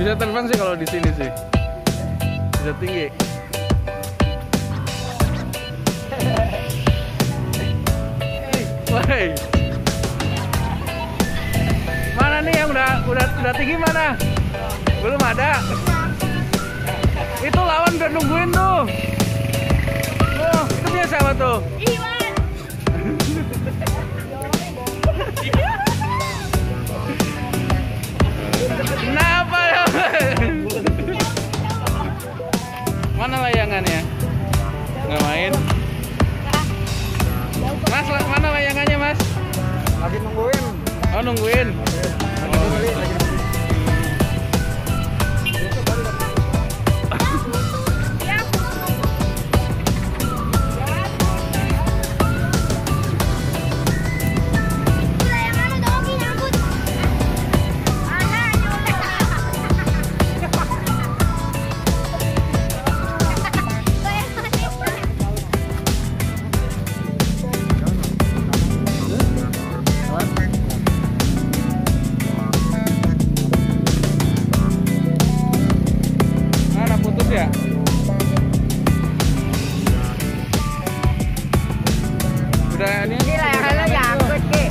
Bisa terbang sih kalau di sini sih. Bisa tinggi. Woi. Mana nih yang udah tinggi mana? Belum ada. Itu lawan udah nungguin tuh. Oh, itu punya siapa tuh? Iwan. Kenapa ya? Mana layangannya? Nggak main? Mas, mana layangannya mas? Lagi nungguin. Oh nungguin. Ya? Udah ini Layangannya nyangkut Ki.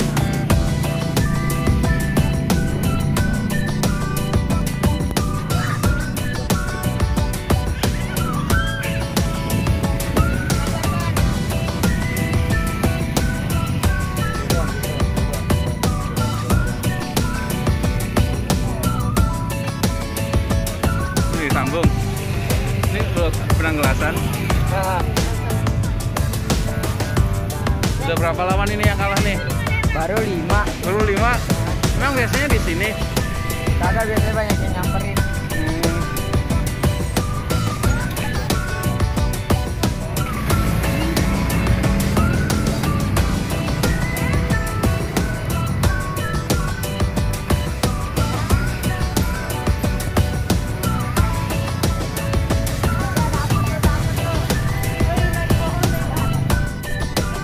Nih sambung. Ini benang gelasan. Udah berapa lawan ini yang kalah nih? Baru 5. Baru 5. Memang biasanya di sini. Kagak, biasanya banyak yang nyamperin.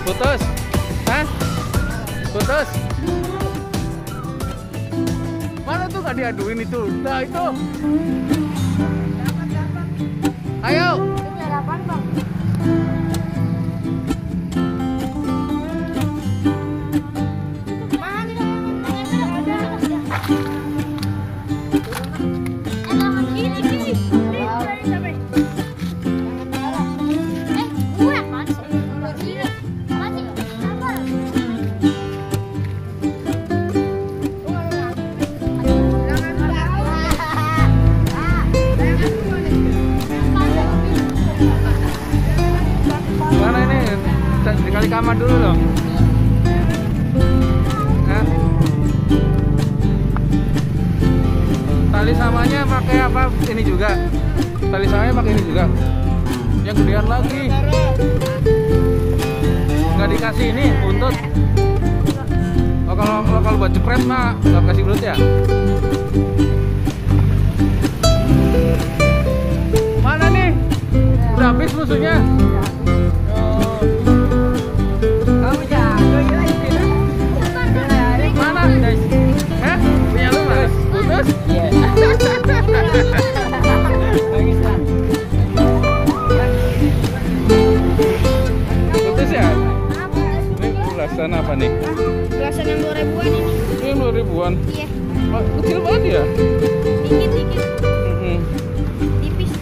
Putus? Hah? Putus? Mana tuh gak diaduin itu? Nah itu. Ayo. Itu biar apaan bang? Mana nih ada? Kiri. Gue kan? Mana ini? Dikali kamar dulu dong. Hah? Tali samanya pakai apa? Ini juga. Tali samanya pakai ini juga. Yang gedean lagi. Nggak dikasih ini buntut. Oh kalau buat jepret mah nggak kasih buntut ya? Mana nih? Udah habis musuhnya. Kamu jago ya lagi. Mana? Eh? Punya lu mas? Putus? Iya. Bagus lah. Putus ya? Ini belasan apa nih? Belasan yang 2000-an ini. Ini 2000-an. Iya. Oh, kecil banget ya? Dikit. Mm-mm. Tipis.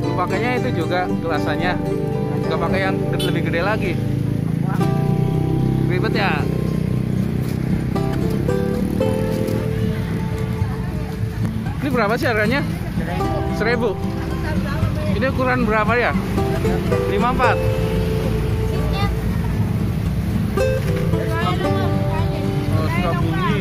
Lu pakainya itu juga kelasannya. Gak pakai yang lebih gede lagi. Ribet ya. Ini berapa sih harganya? 1.000. Ini ukuran berapa ya? 54. Seatnya. Oh, suka bunyi.